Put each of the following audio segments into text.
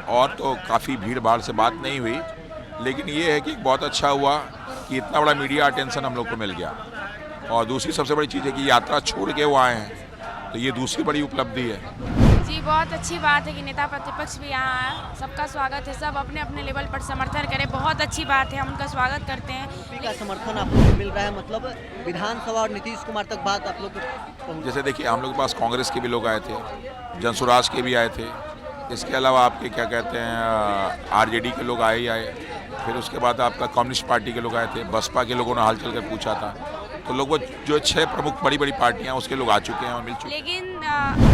और तो काफ़ी भीड़ भाड़ से बात नहीं हुई, लेकिन ये है कि बहुत अच्छा हुआ कि इतना बड़ा मीडिया अटेंशन हम लोग को मिल गया। और दूसरी सबसे बड़ी चीज़ है कि यात्रा छोड़ के वो आए हैं, तो ये दूसरी बड़ी उपलब्धि है। जी, बहुत अच्छी बात है कि नेता प्रतिपक्ष भी यहाँ आया। सबका स्वागत है, सब अपने अपने लेवल पर समर्थन करें, बहुत अच्छी बात है, हम उनका स्वागत करते हैं। यूपी का समर्थन आप लोग को मिल रहा है, मतलब विधानसभा और नीतीश कुमार तक बात आप लोग को जैसे देखिए, हम लोग के पास कांग्रेस के भी लोग आए थे, जनसुराज के भी आए थे, इसके अलावा आपके क्या कहते हैं आरजेडी के लोग आए ही आए, फिर उसके बाद आपका कम्युनिस्ट पार्टी के लोग आए थे, बसपा के लोगों ने हाल चल कर पूछा था, तो लोग वो जो 6 प्रमुख बड़ी बड़ी पार्टियां उसके लोग आ चुके हैं और मिल चुके हैं। लेकिन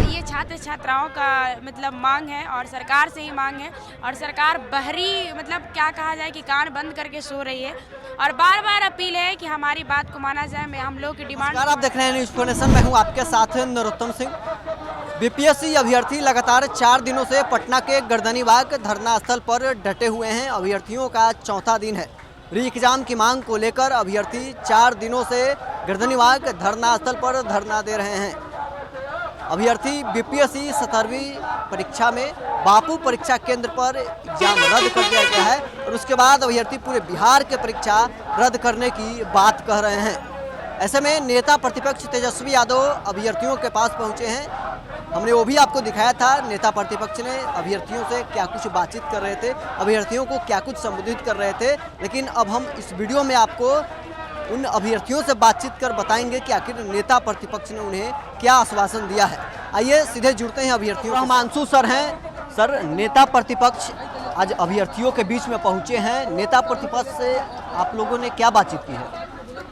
ये छात्र छात्राओं का मतलब मांग है और सरकार से ही मांग है, और सरकार बहरी मतलब क्या कहा जाए कि कान बंद करके सो रही है, और बार बार अपील है कि हमारी बात को माना जाए। मैं हम लोग की डिमांड। आप देख रहे हैं न्यूज़ 4 नेशन, मैं हूं आपके साथ नरोत्तम सिंह। बीपीएससी अभ्यर्थी लगातार 4 दिनों से पटना के गर्दनीबाग धरना स्थल पर डटे हुए हैं। अभ्यर्थियों का चौथा दिन है। री एग्जाम की मांग को लेकर अभ्यर्थी 4 दिनों से गर्दनीबाग धरना स्थल पर धरना दे रहे हैं। अभ्यर्थी बीपीएससी 17वीं परीक्षा में बापू परीक्षा केंद्र पर एग्जाम रद्द कर दिया गया है, और उसके बाद अभ्यर्थी पूरे बिहार के परीक्षा रद्द करने की बात कह रहे हैं। ऐसे में नेता प्रतिपक्ष तेजस्वी यादव अभ्यर्थियों के पास पहुंचे हैं। हमने वो भी आपको दिखाया था, नेता प्रतिपक्ष ने अभ्यर्थियों से क्या कुछ बातचीत कर रहे थे, अभ्यर्थियों को क्या कुछ संबोधित कर रहे थे। लेकिन अब हम इस वीडियो में आपको उन अभ्यर्थियों से बातचीत कर बताएंगे कि आखिर नेता प्रतिपक्ष ने उन्हें क्या आश्वासन दिया है। आइए सीधे जुड़ते हैं अभ्यर्थियों। हिमांशु सर हैं। सर, नेता प्रतिपक्ष आज अभ्यर्थियों के बीच में पहुंचे हैं। नेता प्रतिपक्ष से आप लोगों ने क्या बातचीत की है?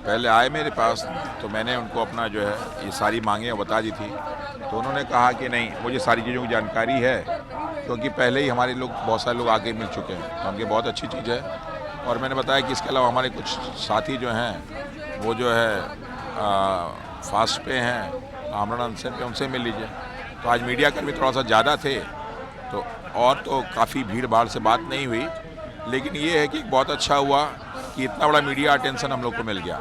पहले आए मेरे पास तो मैंने उनको अपना जो है ये सारी मांगें बता दी थी, तो उन्होंने कहा कि नहीं, मुझे सारी चीज़ों की जानकारी है, क्योंकि पहले ही हमारे लोग बहुत सारे लोग आके मिल चुके हैं, तो हमके बहुत अच्छी चीज़ है। और मैंने बताया कि इसके अलावा हमारे कुछ साथी जो हैं वो जो है फास्ट पे हैं, आमरण अनशन पे, उनसे मिल लीजिए। तो आज मीडिया कर्मी थोड़ा सा ज़्यादा थे, तो और तो काफ़ी भीड़ भाड़ से बात नहीं हुई, लेकिन ये है कि बहुत अच्छा हुआ कि इतना बड़ा मीडिया अटेंशन हम लोग को मिल गया।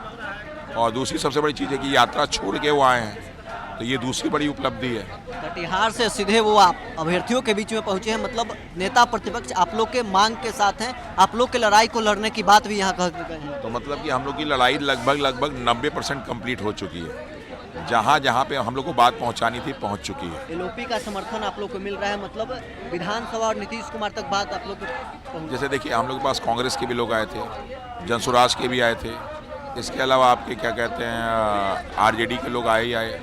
और दूसरी सबसे बड़ी चीज़ है कि यात्रा छोड़ के वो आए हैं, तो ये दूसरी बड़ी उपलब्धि है। कटिहार से सीधे वो आप अभ्यर्थियों के बीच में पहुंचे हैं, मतलब नेता प्रतिपक्ष आप लोग के मांग के साथ हैं, आप लोग के लड़ाई को लड़ने की बात भी यहाँ कह गए हैं। तो मतलब कि हम लोग की लड़ाई लगभग 90% कंप्लीट हो चुकी है। जहाँ जहाँ पे हम लोग को बात पहुँचानी थी पहुँच चुकी है। एलओपी का समर्थन आप लोग को मिल रहा है, मतलब विधानसभा और नीतीश कुमार तक बात आप लोग को। जैसे देखिए, हम लोग के पास कांग्रेस के भी लोग आए थे, जनसुराज के भी आए थे, इसके अलावा आपके क्या कहते हैं आरजेडी के लोग आए ही आए,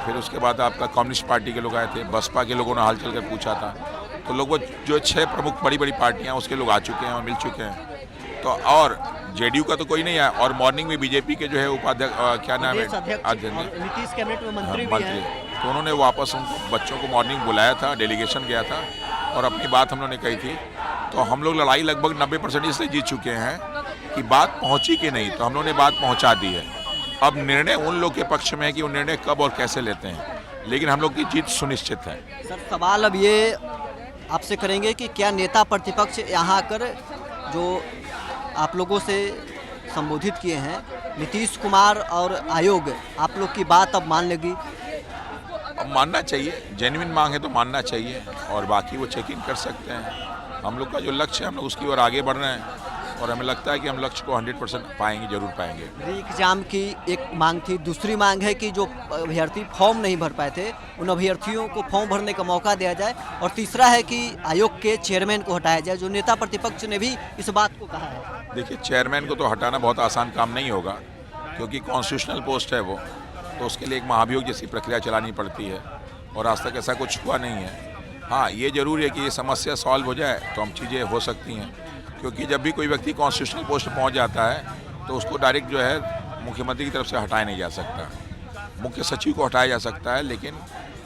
फिर उसके बाद आपका कम्युनिस्ट पार्टी के लोग आए थे, बसपा के लोगों ने हाल चल कर पूछा था, तो लोग वो जो 6 प्रमुख बड़ी बड़ी पार्टियां उसके लोग आ चुके हैं और मिल चुके हैं। तो और जेडीयू का तो कोई नहीं आया, और मॉर्निंग में बीजेपी के जो है उपाध्यक्ष क्या नाम है, नीतीश कैबिनेट में मंत्री भी हैं, तो उन्होंने वापस उनको बच्चों को मॉर्निंग बुलाया था, डेलीगेशन गया था, और अपनी बात हम लोग ने कही थी। तो हम लोग लड़ाई लगभग 90% इसलिए जीत चुके हैं कि बात पहुंची कि नहीं, तो हम लोगों ने बात पहुंचा दी है। अब निर्णय उन लोग के पक्ष में है कि वो निर्णय कब और कैसे लेते हैं, लेकिन हम लोग की जीत सुनिश्चित है। सर, सवाल अब ये आपसे करेंगे कि क्या नेता प्रतिपक्ष यहाँ आकर जो आप लोगों से संबोधित किए हैं, नीतीश कुमार और आयोग, आप लोग की बात अब मान लेगी? अब मानना चाहिए, जेन्युइन मांग है तो मानना चाहिए, और बाकी वो चेक इन कर सकते हैं। हम लोग का जो लक्ष्य है हम लोग उसकी ओर आगे बढ़ रहे हैं, और हमें लगता है कि हम लक्ष्य को 100% पाएंगे, जरूर पाएंगे। री एग्जाम की एक मांग थी, दूसरी मांग है कि जो अभ्यर्थी फॉर्म नहीं भर पाए थे उन अभ्यर्थियों को फॉर्म भरने का मौका दिया जाए, और तीसरा है कि आयोग के चेयरमैन को हटाया जाए, जो नेता प्रतिपक्ष ने भी इस बात को कहा है। देखिए, चेयरमैन को तो हटाना बहुत आसान काम नहीं होगा, क्योंकि कॉन्स्टिट्यूशनल पोस्ट है वो, तो उसके लिए एक महाभियोग जैसी प्रक्रिया चलानी पड़ती है, और आज तक ऐसा कुछ हुआ नहीं है। हाँ, ये जरूर है कि ये समस्या सॉल्व हो जाए तो हम चीज़ें हो सकती हैं, क्योंकि जब भी कोई व्यक्ति कॉन्स्टिट्यूशनल पोस्ट पहुंच जाता है तो उसको डायरेक्ट जो है मुख्यमंत्री की तरफ से हटाया नहीं जा सकता। मुख्य सचिव को हटाया जा सकता है, लेकिन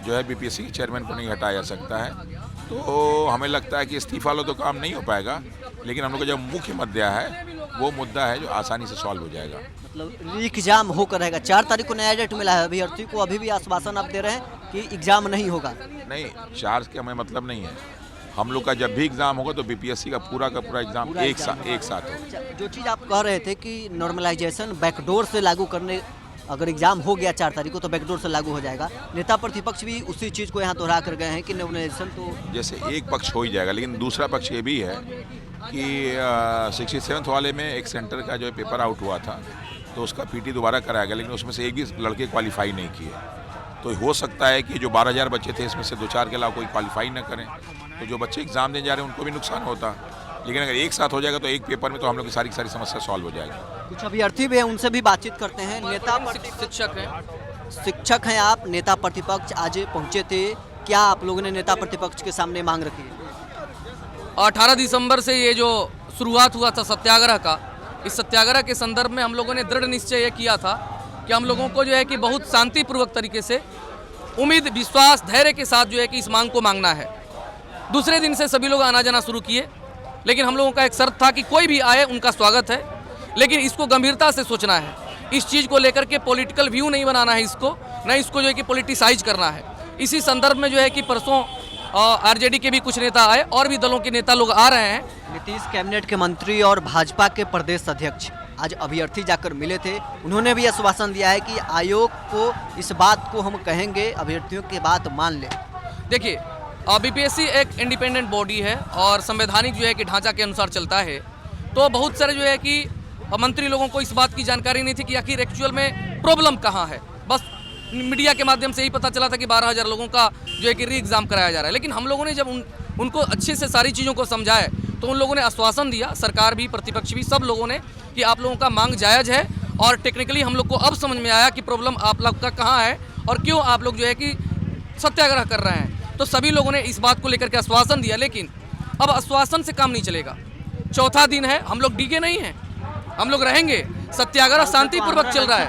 जो है बीपीएससी के चेयरमैन को नहीं हटाया जा सकता है। तो हमें लगता है कि इस्तीफा लो तो काम नहीं हो पाएगा, लेकिन हम लोग का जो मुख्य मुद्दा है वो मुद्दा है जो आसानी से सॉल्व हो जाएगा। मतलब एग्जाम होकर रहेगा। 4 तारीख को नया डेट मिला है, अभ्यर्थी को अभी भी आश्वासन आप दे रहे हैं कि एग्जाम नहीं होगा? नहीं, 4 के हमें मतलब नहीं है। हम लोग का जब भी एग्जाम होगा तो बीपीएससी का पूरा एग्जाम एक साथ होगा। जो चीज़ आप कह रहे थे कि नॉर्मलाइजेशन बैकडोर से लागू करने अगर एग्जाम हो गया 4 तारीख को तो बैकडोर से लागू हो जाएगा। नेता प्रतिपक्ष भी उसी चीज़ को यहाँ दोहरा कर गए हैं कि नॉमिनेशन तो जैसे एक पक्ष हो ही जाएगा, लेकिन दूसरा पक्ष ये भी है कि 67th वाले में एक सेंटर का जो है पेपर आउट हुआ था, तो उसका पीटी दोबारा कराया गया, लेकिन उसमें से एक भी लड़के क्वालिफाई नहीं किए। तो हो सकता है कि जो 12,000 बच्चे थे इसमें से 2-4 के अलावा कोई क्वालिफाई न करें, तो जो बच्चे एग्ज़ाम देने जा रहे हैं उनको भी नुकसान होता। लेकिन अगर एक साथ हो जाएगा तो एक पेपर में तो हम लोग की सारी समस्या सॉल्व हो जाएगी। कुछ अभ्यर्थी भी हैं, उनसे भी बातचीत करते हैं। नेता शिक्षक हैं आप, नेता प्रतिपक्ष आज पहुंचे थे, क्या आप लोगों ने नेता प्रतिपक्ष के सामने मांग रखी है? 18 दिसंबर से ये जो शुरुआत हुआ था सत्याग्रह का, इस सत्याग्रह के संदर्भ में हम लोगों ने दृढ़ निश्चय किया था कि हम लोगों को जो है कि बहुत शांतिपूर्वक तरीके से, उम्मीद, विश्वास, धैर्य के साथ जो है कि इस मांग को मांगना है। दूसरे दिन से सभी लोग आना जाना शुरू किए, लेकिन हम लोगों का एक शर्त था कि कोई भी आए उनका स्वागत है, लेकिन इसको गंभीरता से सोचना है। इस चीज़ को लेकर के पॉलिटिकल व्यू नहीं बनाना है, न इसको जो है कि पॉलिटिसाइज करना है। इसी संदर्भ में जो है कि परसों आरजेडी के भी कुछ नेता आए और भी दलों के नेता लोग आ रहे हैं। नीतीश कैबिनेट के मंत्री और भाजपा के प्रदेश अध्यक्ष आज अभ्यर्थी जाकर मिले थे। उन्होंने भी आश्वासन दिया है कि आयोग को इस बात को हम कहेंगे, अभ्यर्थियों की बात मान ले। देखिए, बीपीएससी एक इंडिपेंडेंट बॉडी है और संवैधानिक जो है कि ढांचा के अनुसार चलता है, तो बहुत सारे जो है कि मंत्री लोगों को इस बात की जानकारी नहीं थी कि आखिर एक्चुअल में प्रॉब्लम कहाँ है। बस मीडिया के माध्यम से ही पता चला था कि 12,000 लोगों का जो है कि री एग्ज़ाम कराया जा रहा है। लेकिन हम लोगों ने जब उनको अच्छे से सारी चीज़ों को समझाए तो उन लोगों ने आश्वासन दिया, सरकार भी, प्रतिपक्ष भी, सब लोगों ने, कि आप लोगों का मांग जायज़ है। और टेक्निकली हम लोग को अब समझ में आया कि प्रॉब्लम आप लोग का कहाँ है और क्यों आप लोग जो है कि सत्याग्रह कर रहे हैं। तो सभी लोगों ने इस बात को लेकर के आश्वासन दिया, लेकिन अब आश्वासन से काम नहीं चलेगा। चौथा दिन है, हम लोग डीके नहीं हैं, हम लोग रहेंगे। सत्याग्रह शांतिपूर्वक चल रहा है,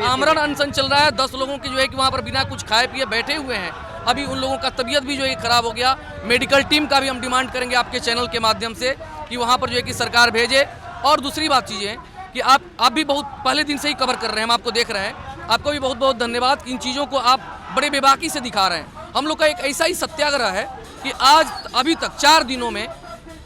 आमरण अनशन चल रहा है। 10 लोगों की जो है कि वहाँ पर बिना कुछ खाए पिए बैठे हुए हैं। अभी उन लोगों का तबीयत भी जो है खराब हो गया। मेडिकल टीम का भी हम डिमांड करेंगे आपके चैनल के माध्यम से कि वहाँ पर जो है कि सरकार भेजे। और दूसरी बात चीज़ है कि आप भी बहुत पहले दिन से ही कवर कर रहे हैं, हम आपको देख रहे हैं। आपको भी बहुत बहुत धन्यवाद कि इन चीज़ों को आप बड़े बेबाकी से दिखा रहे हैं। हम लोग का एक ऐसा ही सत्याग्रह है कि आज अभी तक 4 दिनों में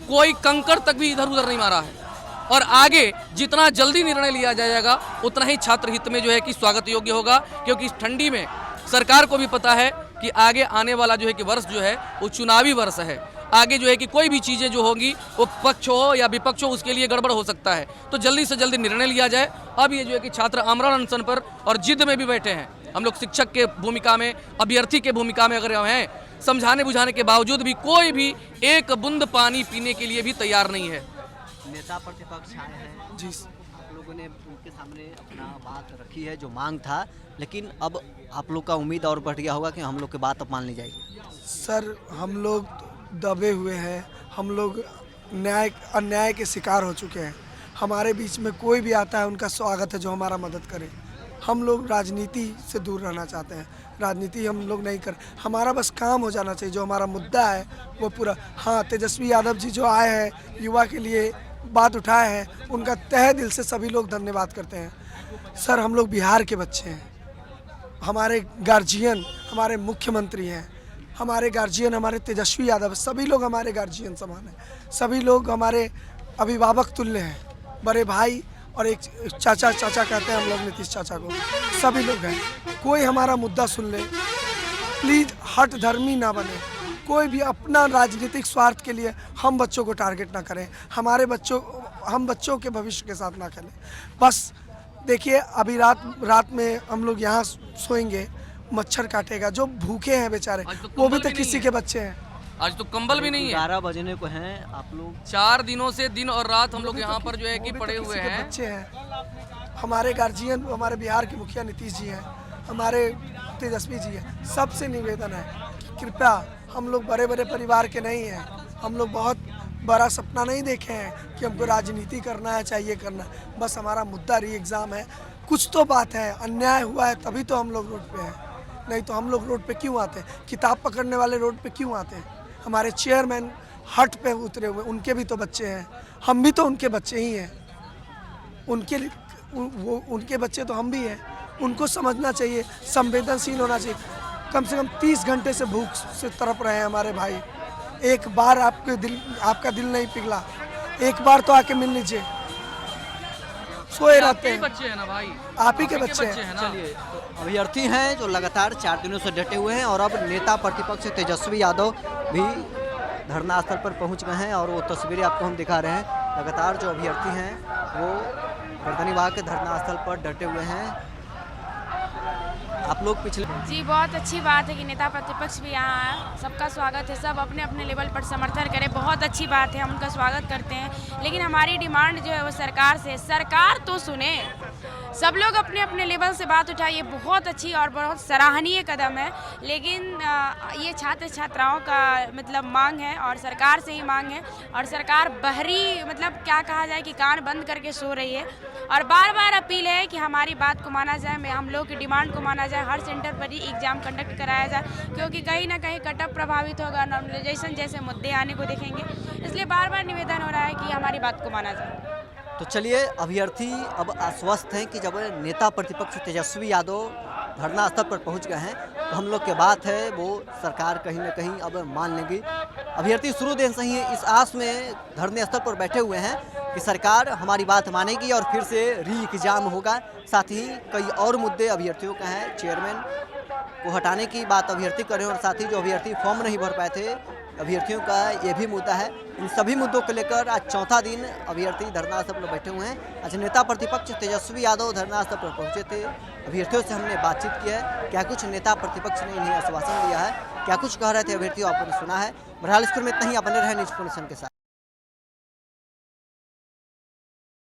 कोई कंकड़ तक भी इधर उधर नहीं मारा है। और आगे जितना जल्दी निर्णय लिया जाएगा उतना ही छात्र हित में जो है कि स्वागत योग्य होगा, क्योंकि इस ठंडी में सरकार को भी पता है कि आगे आने वाला जो है कि वर्ष जो है वो चुनावी वर्ष है। आगे जो है कि कोई भी चीज़ें जो होगी वो पक्ष हो या विपक्ष हो, उसके लिए गड़बड़ हो सकता है। तो जल्दी से जल्दी निर्णय लिया जाए। अब ये जो है कि छात्र आमरण अनशन पर और जिद में भी बैठे हैं। हम लोग शिक्षक के भूमिका में, अभ्यर्थी के भूमिका में अगर हम हैं, समझाने बुझाने के बावजूद भी कोई भी एक बूंद पानी पीने के लिए भी तैयार नहीं है। नेता प्रतिपक्ष आए हैं जी, आप लोगों ने उनके सामने अपना बात रखी है, जो मांग था, लेकिन अब आप लोग का उम्मीद और बढ़ गया होगा कि हम लोग की बात अब मान ली जाएगी। सर हम लोग दबे हुए हैं, हम लोग अन्याय के शिकार हो चुके हैं। हमारे बीच में कोई भी आता है उनका स्वागत है जो हमारा मदद करे। हम लोग राजनीति से दूर रहना चाहते हैं, राजनीति हम लोग नहीं कर, हमारा बस काम हो जाना चाहिए। जो हमारा मुद्दा है वो पूरा, हाँ, तेजस्वी यादव जी जो आए हैं, युवा के लिए बात उठाए हैं, उनका तहे दिल से सभी लोग धन्यवाद करते हैं। सर हम लोग बिहार के बच्चे हैं, हमारे गार्जियन हमारे मुख्यमंत्री हैं, हमारे गार्जियन हमारे तेजस्वी यादव, सभी लोग हमारे गार्जियन समान हैं, सभी लोग हमारे अभिभावक तुल्य हैं, बड़े भाई और एक चाचा कहते हैं हम लोग नीतीश चाचा को, सभी लोग हैं। कोई हमारा मुद्दा सुन ले, प्लीज़ हट धर्मी ना बने, कोई भी अपना राजनीतिक स्वार्थ के लिए हम बच्चों को टारगेट ना करें, हम बच्चों के भविष्य के साथ ना खेलें। बस देखिए अभी रात में हम लोग यहाँ सोएंगे, मच्छर काटेगा, जो भूखे हैं बेचारे, वो भी तो किसी के बच्चे हैं। आज तो कंबल भी नहीं है, 11 बजने को हैं। आप लोग 4 दिनों से दिन और रात हम लोग यहाँ पर जो है कि पड़े हुए हैं। बच्चे हैं, हमारे गार्जियन हमारे बिहार के मुखिया नीतीश जी हैं, हमारे तेजस्वी जी हैं। सबसे निवेदन है कि कृपया, हम लोग बड़े बड़े परिवार के नहीं हैं, हम लोग बहुत बड़ा सपना नहीं देखे हैं कि हमको राजनीति करना है, चाहिए करना है। बस हमारा मुद्दा री एग्ज़ाम है। कुछ तो बात है, अन्याय हुआ है तभी तो हम लोग रोड पे हैं, नहीं तो हम लोग रोड पे क्यों आते हैं? किताब पकड़ने वाले रोड पे क्यों आते हैं? हमारे चेयरमैन हट पे उतरे हुए, उनके भी तो बच्चे हैं, हम भी तो उनके बच्चे ही हैं, उनके बच्चे तो हम भी हैं। उनको समझना चाहिए, संवेदनशील होना चाहिए। कम से कम 30 घंटे से भूख से तड़प रहे हैं हमारे भाई। एक बार आपका दिल नहीं पिघला, एक बार तो आके मिल लीजिए। सोए रहते आपके हैं। बच्चे हैं ना भाई, आप ही के बच्चे हैं। हैं ना। चलिए, तो अभ्यर्थी हैं जो लगातार 4 दिनों से डटे हुए हैं और अब नेता प्रतिपक्ष तेजस्वी यादव भी धरना स्थल पर पहुंच गए हैं और वो तस्वीरें आपको हम दिखा रहे हैं। लगातार जो अभ्यर्थी हैं वो गर्दनीबाग के धरना स्थल पर डटे हुए हैं। आप लोग पिछले जी बहुत अच्छी बात है कि नेता प्रतिपक्ष भी यहाँ आया, सबका स्वागत है, सब अपने अपने लेवल पर समर्थन करें, बहुत अच्छी बात है, हम उनका स्वागत करते हैं। लेकिन हमारी डिमांड जो है वो सरकार से, सरकार तो सुने, सब लोग अपने अपने लेवल से बात उठाइए, बहुत अच्छी और बहुत सराहनीय कदम है। लेकिन ये छात्र छात्राओं का मतलब मांग है और सरकार से ही मांग है और सरकार बहरी मतलब क्या कहा जाए कि कान बंद करके सो रही है और बार बार अपील है कि हमारी बात को माना जाए, हम लोग की डिमांड को माना जाए, हर सेंटर पर ही एग्ज़ाम कंडक्ट कराया जाए, क्योंकि कहीं ना कहीं कटअप प्रभावित होगा, नॉर्मलाइजेशन जैसे मुद्दे आने को देखेंगे, इसलिए बार बार निवेदन हो रहा है कि हमारी बात को माना जाए। तो चलिए, अभ्यर्थी अब आश्वस्त हैं कि जब नेता प्रतिपक्ष तेजस्वी यादव धरना स्थल पर पहुंच गए हैं तो हम लोग के बात है वो सरकार कहीं ना कहीं अब मान लेगी। अभ्यर्थी शुरू दिन से ही इस आस में धरने स्थल पर बैठे हुए हैं कि सरकार हमारी बात मानेगी और फिर से री एग्जाम होगा। साथ ही कई और मुद्दे अभ्यर्थियों का है, चेयरमैन को हटाने की बात अभ्यर्थी करें और साथ ही जो अभ्यर्थी फॉर्म नहीं भर पाए थे अभ्यर्थियों का ये भी मुद्दा है। इन सभी मुद्दों को लेकर आज चौथा दिन अभ्यर्थी धरना स्थल पर बैठे हुए हैं। आज नेता प्रतिपक्ष तेजस्वी यादव धरना स्थल पर पहुंचे थे, अभ्यर्थियों से हमने बातचीत की है, क्या कुछ नेता प्रतिपक्ष ने इन्हें आश्वासन दिया है, क्या कुछ कह रहे थे अभ्यर्थियों, आपने सुना है। बहरहाल स्कूल में इतना ही, आप बने रहे न्यूज़ 24 के साथ।